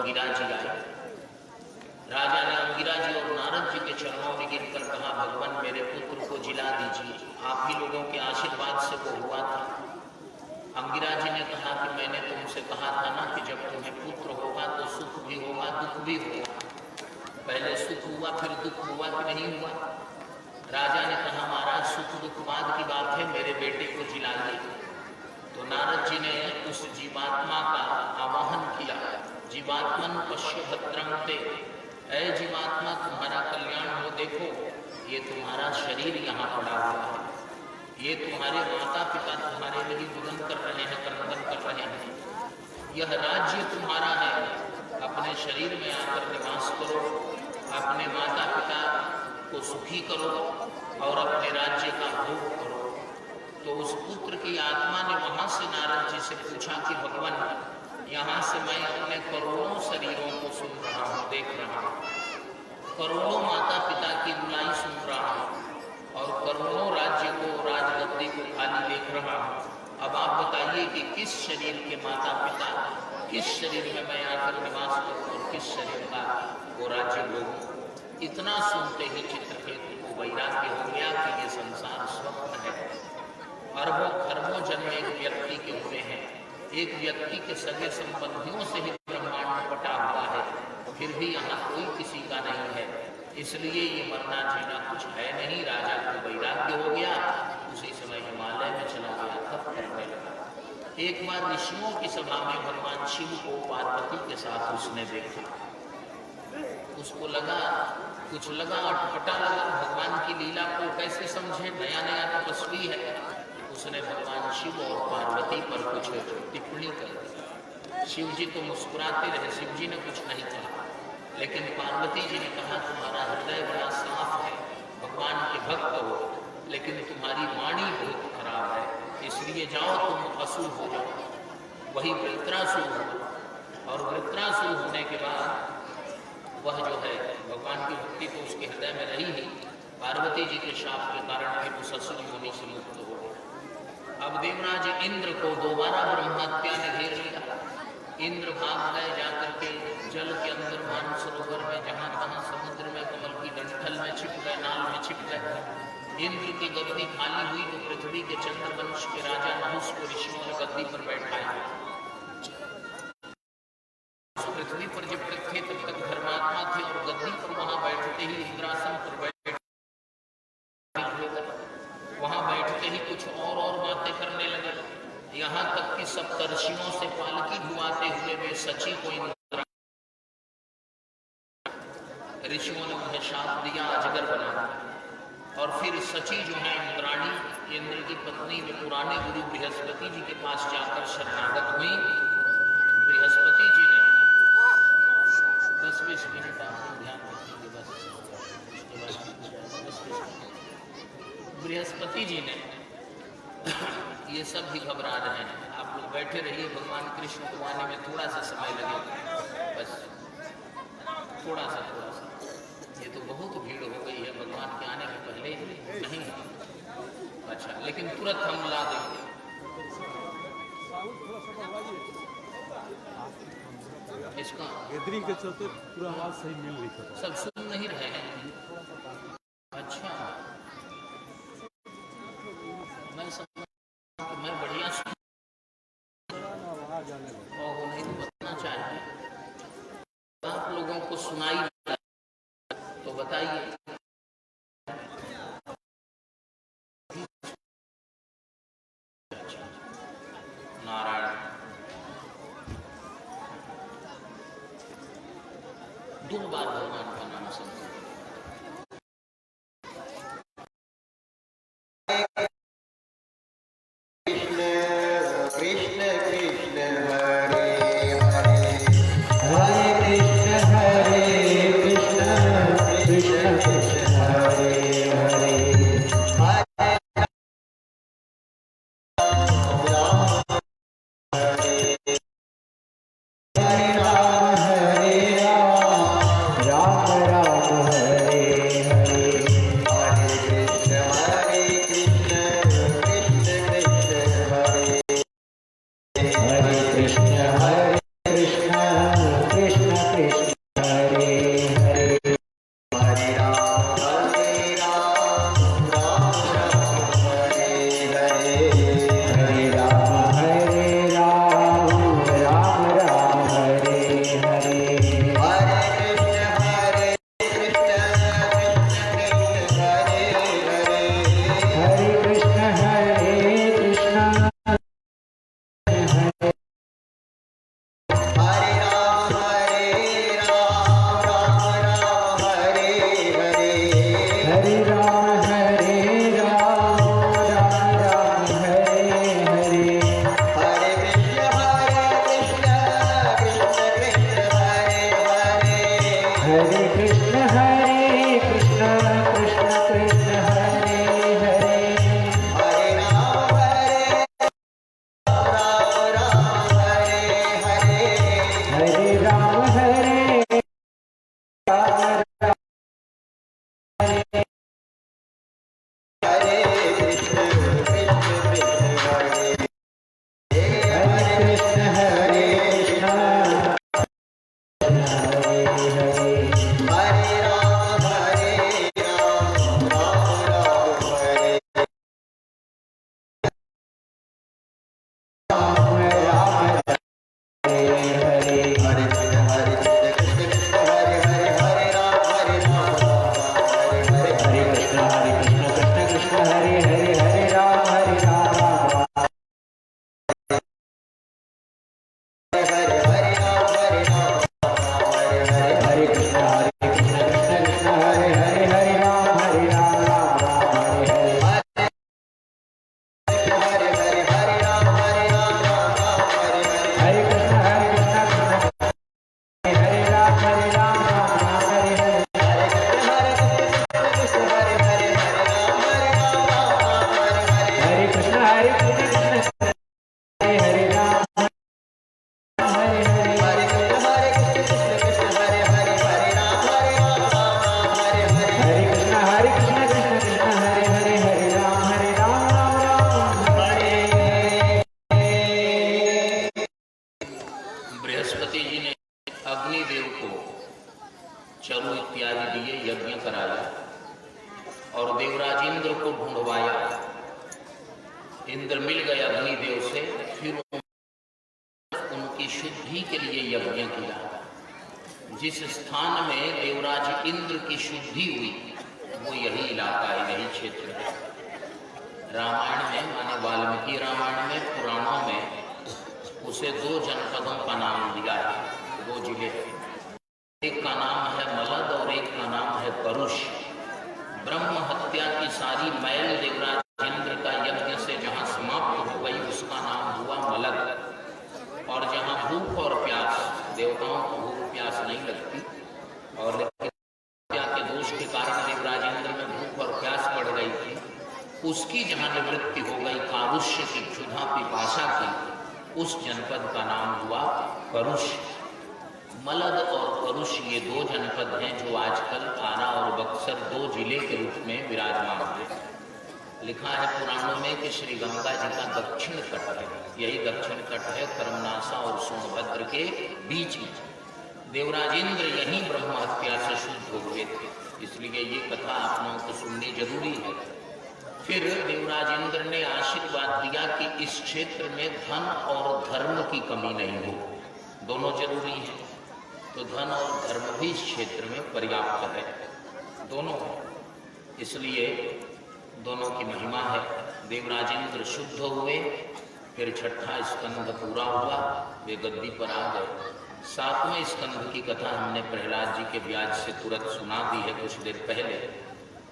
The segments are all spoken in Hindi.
अंगिरा जी आए। राजा ने अंगिरा जी और नारद जी के चरणों में गिरकर कहा, भगवान मेरे पुत्र को जिला दीजिए, आप ही लोगों के आशीर्वाद से वो हुआ था। अंगिरा जी ने कहा कि मैंने तुमसे कहा था ना कि जब तुम्हें पुत्र होगा तो सुख भी होगा दुख भी होगा। पहले सुख हुआ फिर दुख हुआ कि नहीं हुआ? राजा ने कहा, महाराज सुख दुख बाद की बात है, मेरे बेटे को जिलाइए। तो नारद जी ने उस जीवात्मा का आवाहन किया। जीवात्मन पश्य भद्रं ते, ऐ जीवात्मा तुम्हारा कल्याण हो, देखो ये तुम्हारा शरीर यहाँ पड़ा हुआ है, ये तुम्हारे माता पिता तुम्हारे लिए जुगन कर रहे हैं, क्रंदन कर रहे हैं। यह राज्य तुम्हारा है, अपने शरीर में आकर निवास करो, अपने माता पिता को सुखी करो और अपने राज्य का भोग करो। तो उस पुत्र की आत्मा ने वहां से नारद जी से पूछा कि भगवान, यहाँ से मैं अपने करोड़ों शरीरों को सुन रहा हूँ, देख रहा हूँ, करोड़ों माता पिता की बुलाई सुन रहा हूँ और करोड़ों राज्य को, राजगद्दी को खाली देख रहा हूँ। अब आप बताइए कि किस शरीर के माता पिता, किस शरीर में मैं आकर निवास करूँ और किस शरीर का वो राज्य लोगों। इतना सुनते ही चित्रकेतु को वैराग्य हो गया कि ये संसार स्वप्न है। अरबों खरबों जन्म एक व्यक्ति के हुए हैं, एक व्यक्ति के सगे संबंधियों से ही ब्रह्मांड पटा हुआ है, फिर भी यहाँ कोई किसी का नहीं है, इसलिए ये मरना जीना कुछ है नहीं। राजा को वैराग्य हो गया, उसी समय हिमालय में चला गया, तप करने लगा। एक बार ऋषियों की सभा में भगवान शिव को पार्वती के साथ उसने देखा, उसको लगा कुछ लगा, अटपटा लगा, भगवान की लीला को कैसे समझे, नया नया तपस्वी है। उसने भगवान शिव और पार्वती पर कुछ टिप्पणी कर दी। शिव जी तो मुस्कुराते रहे, शिव जी ने कुछ नहीं कहा, लेकिन पार्वती जी ने कहा, तुम्हारा हृदय बड़ा साफ है, भगवान के भक्त हो, लेकिन तुम्हारी वाणी बहुत खराब है, इसलिए जाओ तुम असुर हो जाओ। वही वृत्रासुर हुआ और वृत्रासुर होने के बाद वह जो है भगवान की भक्ति तो उसके हृदय में रही ही, पार्वती जी के शाप के कारण फिर उस असुर योनि से मुक्त हो गया। अब देवराज इंद्र को दोबारा ब्रह्महत्या ने घेर लिया। इंद्र भाग गए जाकर के जल के अंदर, मानसरोवर में, जहां तहां समुद्र में, कमल की डंठल में छिप गए, नाल में छिप गए। इंद्र की गद्दी खाली हुई तो पृथ्वी के चंद्रवंश के राजा नहुस को ऋषियों ने गद्दी पर बैठाया। पृथ्वी पर जब तक थे तब तक धर्मात्मा थे और गद्दी पर वहां बैठते ही, इंद्रासन पर बैठे, वहां बैठते ही कुछ और बातें करने लगे। यहाँ तक कि सप्तर्षियों से पालकी धुआते हुए वे सची को इंद्र, ऋषियों ने उन्हें शाप दिया, अजगर बना। और फिर सची जो है इंद्राणी, इंद्र की पत्नी, वे पुराने गुरु बृहस्पति जी के पास जाकर शरणागत हुई। बृहस्पति जी ने 10-20 मिनट आप ध्यान रखेंगे, बस बृहस्पति जी ने, ये सब भी घबरा रहे हैं, आप लोग बैठे रहिए, भगवान कृष्ण को आने में थोड़ा सा समय लगेगा, बस थोड़ा सा। ये तो बहुत भीड़ हो गई है, भगवान के आने में पहले नहीं। अच्छा, लेकिन तुरंत हम ला देंगे। इसका गैदरिंग के चलते पूरा आवाज सही मिल रही है, सब सुन नहीं रहे हैं। अच्छा, मैं बढ़िया सुन और नहीं बताना चाहिए, आप लोगों को सुनाई तो बताइए। नारायण, दो बार भगवान का नाम सुन। राम राम अग्निदेव को चरु इत्यादि दिए, यज्ञ कराया और देवराज इंद्र को ढूंढवाया। इंद्र मिल गए अग्निदेव से, फिर उनकी शुद्धि के लिए यज्ञ किया। जिस स्थान में देवराज इंद्र की शुद्धि हुई वो यही इलाका है, यही क्षेत्र है। रामायण में, माने वाल्मीकि रामायण में, पुराणों में उसे 2 जनपदों का नाम दिया है, 2 जिले। एक का नाम है मलद और एक का नाम है करुष। ब्रह्म हत्या की सारी मैल देवराज इंद्र का यज्ञ से जहाँ समाप्त हो गई उसका नाम हुआ मलद। और जहाँ भूख और प्यास, देवताओं को भूख प्यास नहीं लगती और हत्या के दोष के कारण देवराज इंद्र में भूख और प्यास बढ़ गई थी, उसकी जहाँ निवृत्ति हो गई कारुष्य की, क्षुधा पिपासा की, उस जनपद का नाम हुआ करुष। मलद और करुष ये 2 जनपद हैं जो आजकल आरा और बक्सर 2 जिले के रूप में विराजमान हैं। लिखा है पुराणों में कि श्री गंगा जी का दक्षिण तट है, यही दक्षिण तट है कर्मनासा और सोनभद्र के बीच में। देवराज इंद्र यहीं ब्रह्म हत्या से शुद्ध हो गए थे, इसलिए ये कथा आप लोगों को सुननी जरूरी है। फिर देवराज इंद्र ने आशीर्वाद दिया कि इस क्षेत्र में धन और धर्म की कमी नहीं हो, दोनों जरूरी है। तो धन और धर्म भी इस क्षेत्र में पर्याप्त है, दोनों, इसलिए दोनों की महिमा है। देवराज इंद्र शुद्ध हुए, फिर 6ठा स्कंध पूरा हुआ, वे गद्दी पर आ गए। 7वें स्कंध की कथा हमने प्रहलाद जी के ब्याज से तुरंत सुना दी है कुछ देर पहले।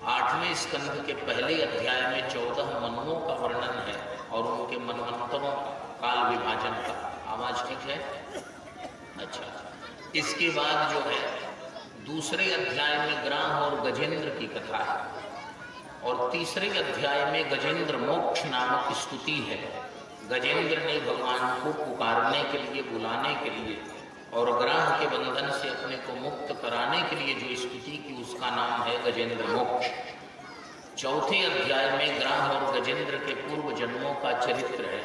8वें स्कंध के पहले अध्याय में 14 मनुओं का वर्णन है और उनके मनवंतरों, काल विभाजन का। आवाज ठीक है? अच्छा। इसके बाद जो है दूसरे अध्याय में ग्राह और गजेंद्र की कथा है और तीसरे अध्याय में गजेंद्र मोक्ष नामक स्तुति है। गजेंद्र ने भगवान को पुकारने के लिए, बुलाने के लिए और ग्राह के बंधन से अपने को मुक्त कराने के लिए जो स्तुति की उसका नाम है गजेंद्र मोक्ष। चौथे अध्याय में ग्राह और गजेंद्र के पूर्व जन्मों का चरित्र है।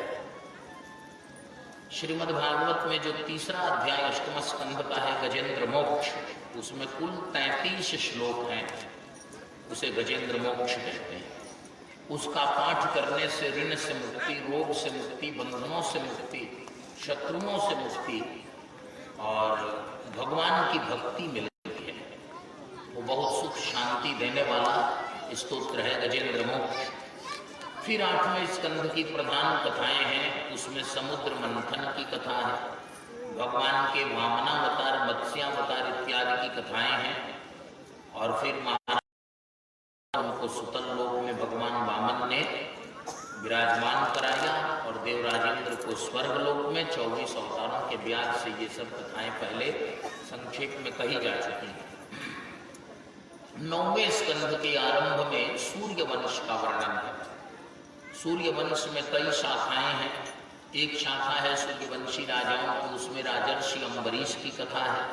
श्रीमद् भागवत में जो तीसरा अध्याय अष्टम स्कंध का है गजेंद्र मोक्ष, उसमें कुल 33 श्लोक हैं, उसे गजेंद्र मोक्ष कहते हैं। उसका पाठ करने से ऋण से मुक्ति, रोग से मुक्ति, बंधनों से मुक्ति, शत्रुओं से मुक्ति और भगवान की भक्ति मिलती है। वो बहुत सुख शांति देने वाला स्तोत्र है गजेंद्र मोक्ष। फिर 8वें स्कंध की प्रधान कथाएं हैं, उसमें समुद्र मंथन की कथा है, भगवान के वामनावतार, मत्स्यावतार इत्यादि की कथाएं हैं और फिर उनको सुतल लोक में भगवान वामन ने विराजमान कराया और देवराज इंद्र को स्वर्ग लोक में 24 अवतारों के ब्याज से ये सब कथाएं पहले संक्षेप में कही जा चुकी हैं। 9वें स्कंध के आरंभ में सूर्य वंश का वर्णन है। सूर्य वंश में कई शाखाएं हैं। एक शाखा है सूर्यवंशी राजाओं की, उसमें राजर्षि अम्बरीश की कथा है।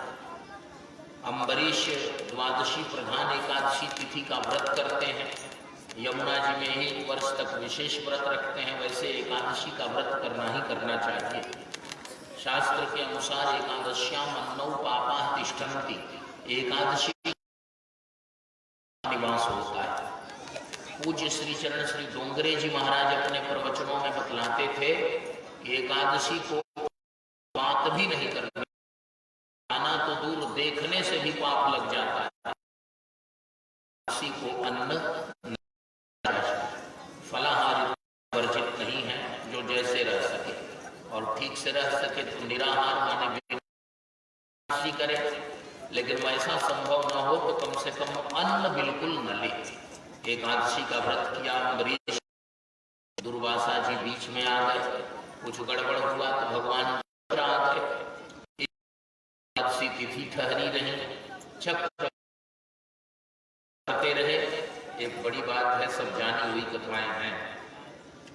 अम्बरीश द्वादशी प्रधान एकादशी तिथि का व्रत करते हैं, यमुना जी में ही वर्ष तक विशेष व्रत रखते हैं। वैसे एकादशी का व्रत करना ही करना चाहिए। शास्त्र के अनुसार एकादश्याम अन्नौ पापाः तिष्ठन्ति, एकादशी निवास होता है। पूज्य श्री चरण श्री डोंगरे जी महाराज अपने प्रवचनों में बतलाते थे कि एकादशी को बात भी नहीं करना, खाना तो दूर, देखने से भी पाप लग जाता है। किसी को अन्न फलाहार वर्जित नहीं है, जो जैसे रह सके और ठीक से रह सके तो निराहार माने एकादशी करे, लेकिन वैसा संभव न हो तो कम से कम अन्न बिल्कुल न ले। एकादशी का व्रत किया अम्बरीश, दुर्वासा जी बीच में आ गए, कुछ गड़बड़ हुआ तो भगवान आ गए। एकादशी तिथि ठहरी रही, चक्र करते रहे। एक बड़ी बात है, सब जानी हुई कथाएं हैं।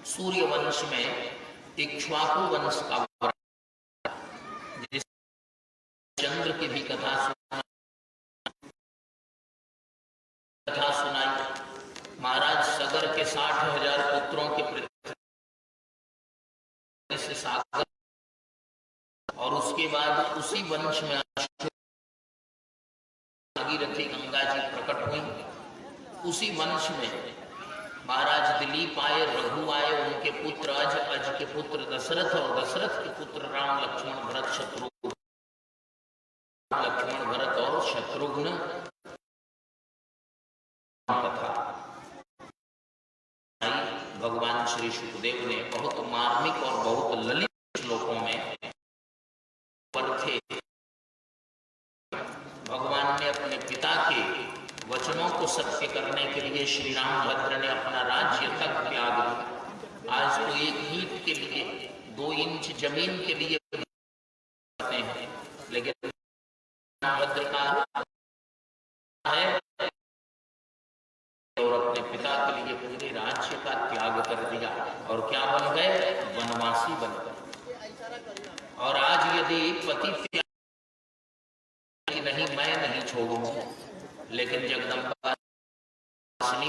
सूर्य वंश में इक्ष्वाकु वंश का चंद्र की भी कथा सुनाई। महाराज सगर के 60,000 पुत्रों के से सागर और उसके उसके बाद उसी वंश में भागीरथी गंगा जी प्रकट हुई। उसी वंश में महाराज दिलीप आए, रघु आए, उनके पुत्र अज, अज के पुत्र दशरथ और दशरथ के पुत्र राम लक्ष्मण भरत शत्रुघ्न, लक्ष्मण भरत और शत्रुघ्न कथा भगवान श्री शुकदेव ने बहुत मार्मिक और बहुत ललित श्लोकों में थे। भगवान ने अपने पिता के वचनों को सत्य करने के लिए श्री रामभद्र ने अपना राज्य तक त्याग दिया। आज तो एक ईंट के लिए 2 इंच जमीन के लिए हैं, लेकिन रामभद्र का है और अपने पिता के लिए पूरे राज्य का त्याग कर दिया और क्या बन गए? वनवासी बन गए। और आज यदि पति नहीं, मैं नहीं छोड़ूंगा, लेकिन जगदम्बा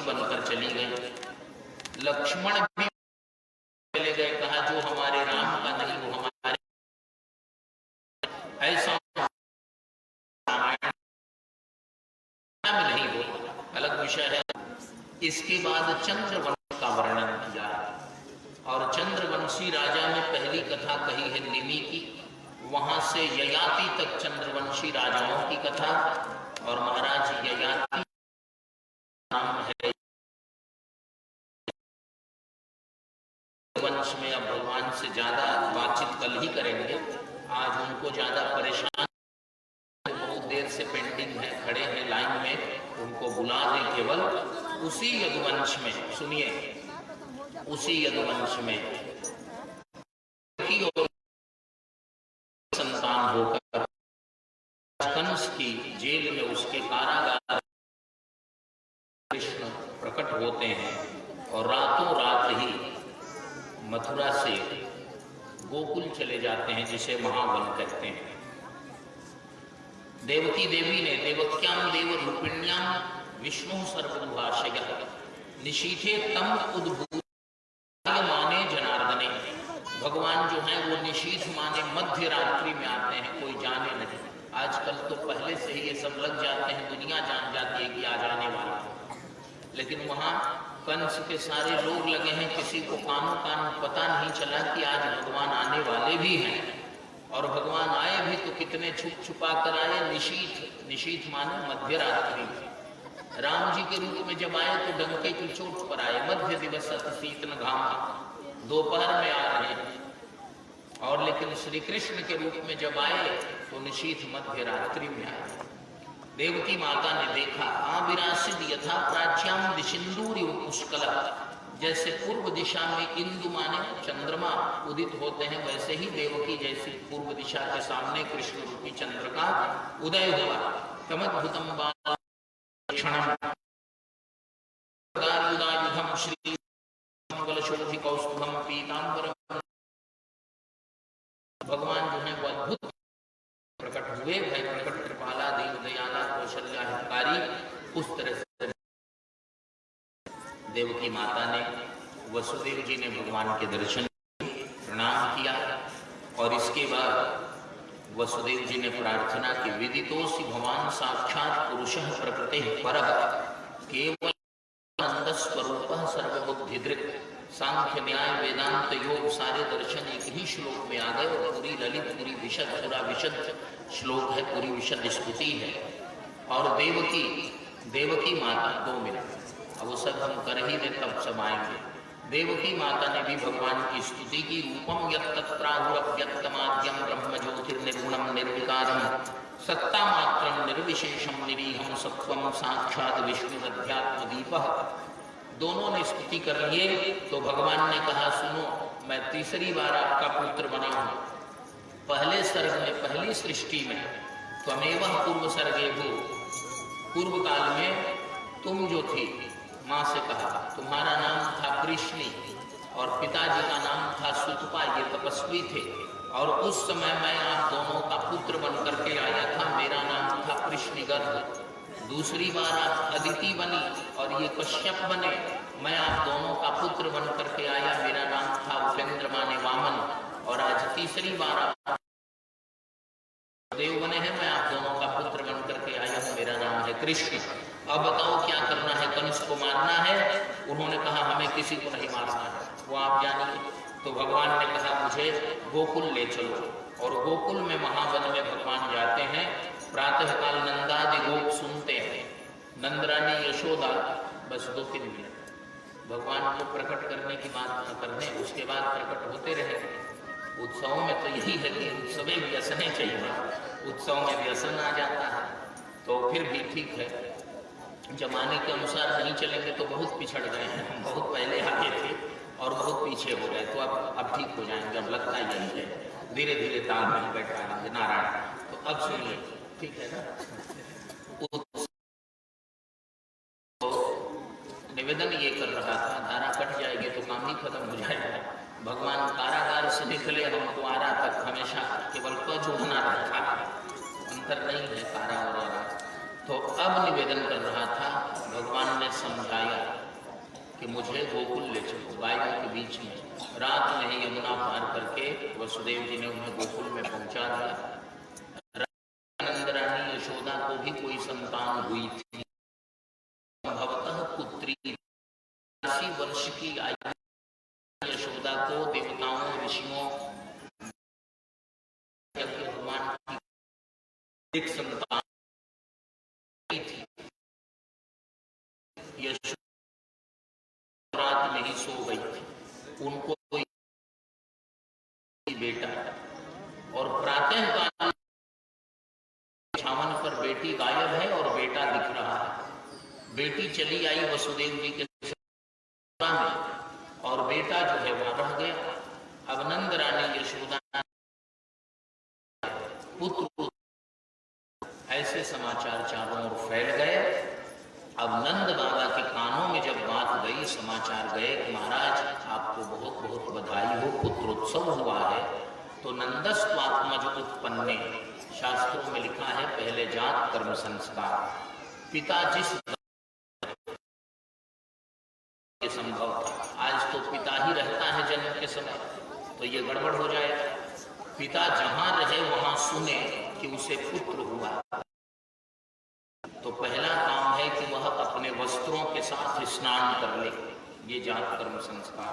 बनकर चली गई। लक्ष्मण भी चले गए, कहा जो हमारे राम का नहीं वो हमारे, ऐसा नहीं बोला, अलग विषय है। इसके बाद चंद्रवंश का वर्णन किया और चंद्रवंशी राजा में पहली कथा कही है निमि की, वहां से ययाति तक चंद्रवंशी राजाओं की कथा। और महाराज ययाति नाम है वंश में। अब भगवान से ज्यादा बातचीत कल ही करेंगे, आज उनको ज्यादा परेशान, बहुत देर से पेंडिंग है, खड़े हैं लाइन में, उनको बुला दें। केवल उसी यदुवंश में सुनिए, उसी यदुवंश में संतान होकर कंस की जेल में उसके कारागार कृष्ण प्रकट होते हैं और रातों रात ही मथुरा से गोकुल चले जाते हैं, जिसे महावन कहते हैं। देवकी देवी ने देवक्याम देव रूपिण्याम विष्णु सर्वभाषय निशीथे तम उद्भूत माने जनार्दने। भगवान जो है वो निशीथ माने मध्य रात्रि में आते हैं, कोई जाने नहीं। आजकल तो पहले से ही ये सब लग जाते हैं, दुनिया जान जाती है कि आ जाने वाला है, लेकिन वहां कंस के सारे लोग लगे हैं, किसी को कानों कान पता नहीं चला कि आज भगवान आने वाले भी हैं। और भगवान आए भी तो कितने छुप छुपा कर आए, निशीथ, निशीथ माने मध्य रात्रि में। राम जी के रूप में जब आए तो डंके की चोट पर आए, मध्य दिवस शीतन घाम, दोपहर में आ रहे हैं। और लेकिन श्री कृष्ण के रूप में जब आए तो निशीथ मध्य रात्रि में आए। देवकी माता ने देखा, आविरासिद यथा प्राच्याम दिशिंदूरि पुष्कल, जैसे पूर्व दिशा में इंदु माने चंद्रमा उदित होते हैं, वैसे ही देवकी जैसी पूर्व दिशा के सामने कृष्ण रूपी चंद्र का उदय हुआ। तमद्भुतम क्षणम श्री मंगलशोभि कौस्तुभम पीतांबरम। भगवान जो है वो अद्भुत प्रकट हुए, भय प्रकट कृपाला दीन दयाला कौशल्या हितकारी। उस तरह से देवकी माता ने, वसुदेव जी ने भगवान के दर्शन प्रणाम किया और इसके बाद वसुदेव जी ने प्रार्थना की, विदितोसि भगवान साक्षात पुरुषः प्रकृतिः परः केवल आनंद स्वरूप सर्वबुद्धिदृक्। सांख्य न्याय वेदांत योग सारे दर्शन एक ही श्लोक में आ गए और पूरी ललित, पूरी विशद, पूरा विशद श्लोक है, पूरी विशद स्तुति है। और देवकी माता, 2 मिनट, अब वो सब हम कर ही दे तब सब आएंगे। देवकी माता ने भी भगवान की स्तुति की। रूपम यत्तत्राहुरव्यक्तमाद्यम ब्रह्म ज्योतिर्निर्गुणम निर्विकारम सत्ता मात्रम निर्विशेषम निरीहम सत्वम साक्षात विष्णुरध्यात्म दीपः। दोनों ने स्तुति कर लिए तो भगवान ने कहा, सुनो, मैं तीसरी बार आपका पुत्र बना हूं। पहले सर्ग में, पहली सृष्टि में त्वमेव पूर्व सर्गे हो, पूर्व काल में तुम जो थी, माँ से कहा, तुम्हारा नाम था कृष्णी और पिताजी का नाम था सुतपा, ये तपस्वी थे। और उस समय मैं आप दोनों का पुत्र बन करके आया था, मेरा नाम था कृष्णिगर्भ। दूसरी बार आप अदिति बनी और ये कश्यप बने, मैं आप दोनों का पुत्र बन करके आया, मेरा नाम था उपेंद्र माने वामन। और आज तीसरी बार आप मैं आप दोनों का पुत्र बन करके आया हूँ, मेरा नाम है कृष्ण। अब बताओ क्या करना है, कंस को मारना है? उन्होंने कहा हमें किसी को नहीं मारना है, वो आप जानिए। तो भगवान ने कहा मुझे गोकुल ले चलो, और गोकुल में महावन में भगवान जाते हैं। प्रातःकाल नंदादि गोप सुनते हैं, नंदरानी यशोदा बस 2-3 मिनट भगवान को प्रकट करने की बात करने, उसके बाद प्रकट होते रहे। उत्सवों में तो यही है कि उत्सव व्यसने चाहिए, उत्सव में व्यसन आ जाता है तो फिर भी ठीक है। जमाने के अनुसार नहीं चलेंगे तो बहुत पिछड़ गए हैं, बहुत पहले आगे थे और बहुत पीछे हो गए, तो अब ठीक हो जाएंगे। अब लगता यही है, धीरे धीरे तालमेल बैठा लेंगे। नारायण। तो अब सुनिए, ठीक है ना? निवेदन ये कर रहा था, धारा कट जाएगी तो काम ही खत्म हो जाएगा। भगवान कारागार से निकले हमको आरा तक हमेशा केवल क जोड़ना रखा है, अंतर नहीं है कारा और आरा। तो अब निवेदन कर रहा था, भगवान ने समझाया कि मुझे गोकुल ले चलो, गायों के बीच में। रात में ही यमुना पार करके वसुदेव जी ने उन्हें गोकुल में पहुंचा दिया। नंदरानी यशोदा को भी कोई संतान हुई थी, संभवतः पुत्री। 80 वर्ष की आयु यशोदा को देवताओं ऋषियों भगवान की एक संतान थी। यशोदा रात में ही सो गई थी, उनको कोई बेटा, और प्रातःकाल छावन पर बेटी गायब है और बेटा दिख रहा है। बेटी चली आई वसुदेव जी के में और बेटा जो है वह रह गया। अब नंद रानी यशोदा पुत्र, ऐसे समाचार चारों ओर फैल गए। अब नंद बाबा के कानों में जब बात गई, समाचार गए कि महाराज आपको बहुत बहुत बधाई हो, पुत्रोत्सव हुआ है। तो नंदस्त्वात्मज उत्पन्ने, शास्त्रों में लिखा है पहले जात कर्म संस्कार, पिता जिस संभव था, आज तो पिता ही रहता है जन्म के समय, तो ये गड़बड़ हो जाएगा। पिता जहां रहे वहां सुने कि उसे पुत्र हुआ, तो पहला काम है कि वह अपने वस्त्रों के साथ स्नान कर ले। ये जात कर्म संस्कार,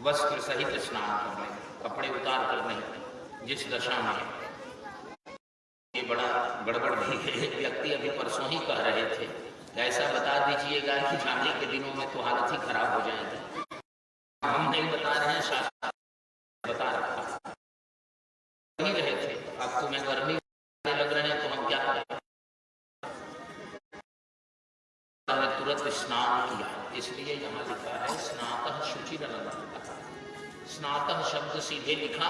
वस्त्र सहित स्नान कर ले, कपड़े उतार कर नहीं, जिस दशा में। ये बड़ा गड़बड़ भी है। व्यक्ति अभी परसों ही कह रहे थे, ऐसा बता दीजिएगा कि जाने के दिनों में तो हालत ही खराब हो जाएगी। हम नहीं बता रहे हैं, शास्त्र बता रखा। नहीं रहे थे, अब तो मैं गर्मी लग रहे हैं तो हम क्या करें? तुरंत स्नान किया, इसलिए यहाँ लिखा है स्नातः शुचिरनंदः। स्नातः शब्द सीधे लिखा,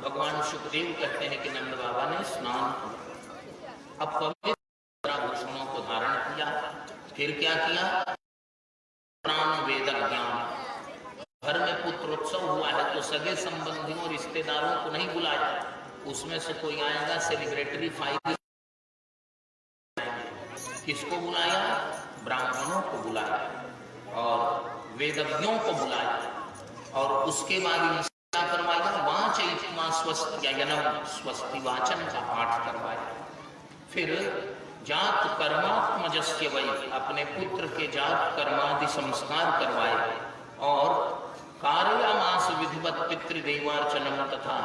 भगवान सुखदेव कहते हैं कि नंद बाबा ने स्नान किया। अब पवित्र आभूषणों को धारण किया, फिर क्या किया? प्राण वेद ज्ञान। घर में पुत्रोत्सव हुआ है तो सगे संबंधियों रिश्तेदारों को नहीं बुलाया, उसमें से कोई आएगा सेलिब्रेटरी फाइल। किसको बुलाया? ब्राह्मणों को बुलाया और वेदज्ञों को बुलाया, और उसके बाद क्या करवाया? वाचयित्वा स्वस्त्ययनम, स्वस्ति वाचन का पाठ करवाया। फिर जात कर्मात्मजस्य वै, अपने पुत्र के जात कर्मादि संस्कार करवाए, और कार्यामास विधिवत पितृदेवार्चनम, तथा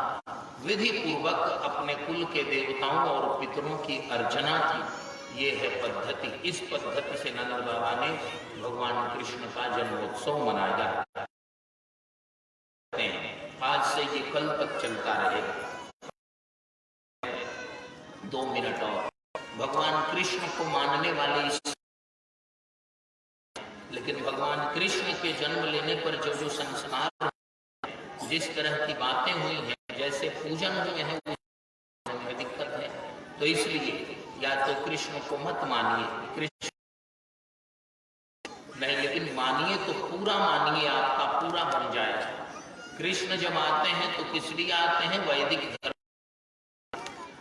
विधि पूर्वक अपने कुल के देवताओं और पितरों की अर्चना की। ये है पद्धति। इस पद्धति से नंद बाबा ने भगवान कृष्ण का जन्मोत्सव मनाया। आज से ये कल तक चलता रहेगा। 2 मिनट और। भगवान कृष्ण को मानने वाले लेकिन भगवान कृष्ण के जन्म लेने पर जो जो संस्कार, जिस तरह की बातें हुई हैं, जैसे पूजन हुए हैं, उसमें दिक्कत है। तो इसलिए या तो कृष्ण को मत मानिए, कृष्ण नहीं, लेकिन मानिए तो पूरा मानिए, आपका पूरा बन जाएगा। कृष्ण जब आते हैं तो किस लिए आते हैं? वैदिक धर्म।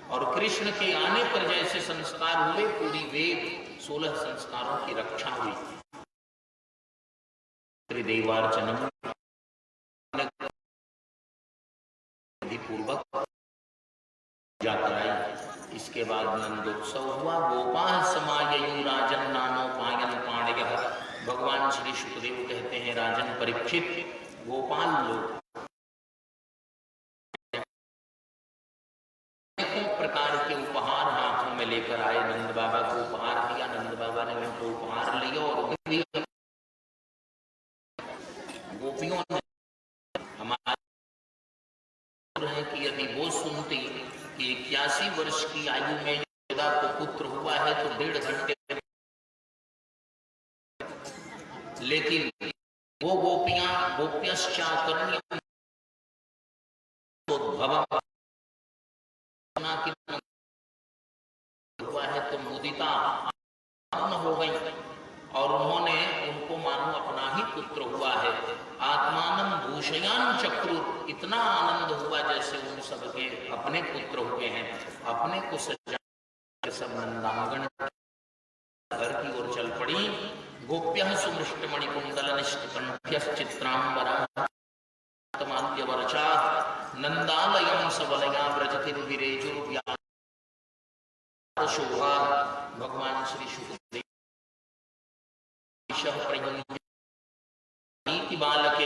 और कृष्ण के आने पर जैसे संस्कार हुए, पूरी वेद 16 संस्कारों की रक्षा हुई। त्रिदेवार्चनम पूर्वक जाकर आई, इसके इसके बाद नंदोत्सव हुआ। गोपाल समाययु राजन नानो पायन पाणयः। भगवान श्री शुकदेव कहते हैं राजन परीक्षित, गोपाल लोग अनेकों प्रकार के उपहार हाथों में लेकर आए। नंद बाबा को उपहार दिया, नंद बाबा ने उनको उपहार लिया और गोपियों ने हमारे है कि यदि वो सुनती कि 81 वर्ष की आयु में यशोदा को पुत्र हुआ है तो 1.5 घंटे, लेकिन वो गोपियां गोप्यश्चाकर्ण्य हुआ है तो मुदिता हो गई और उन्होंने उनको मानो अपना ही पुत्र हुआ है। आत्मानम भूषयान चक्रु, इतना आनंद हुआ जैसे उन सबके अपने पुत्र हुए हैं। अपने को सजा सब नंदांगण घर की ओर चल पड़ी। गोप्यः सुमृष्टमणि कुंडल निष्कंठ्यश्चित्रांबरा तमाल्यवर्चा नंदालयं सबलया व्रजतिर्विरेजुर्व्या शोभा। भगवान श्री शुकदेव बालके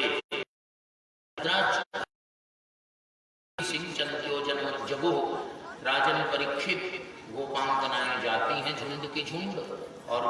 सिंचन्त्यो जन्म जगो। राजन परीक्षित गोपांगनाएं जाती हैं झुंड की झुंड और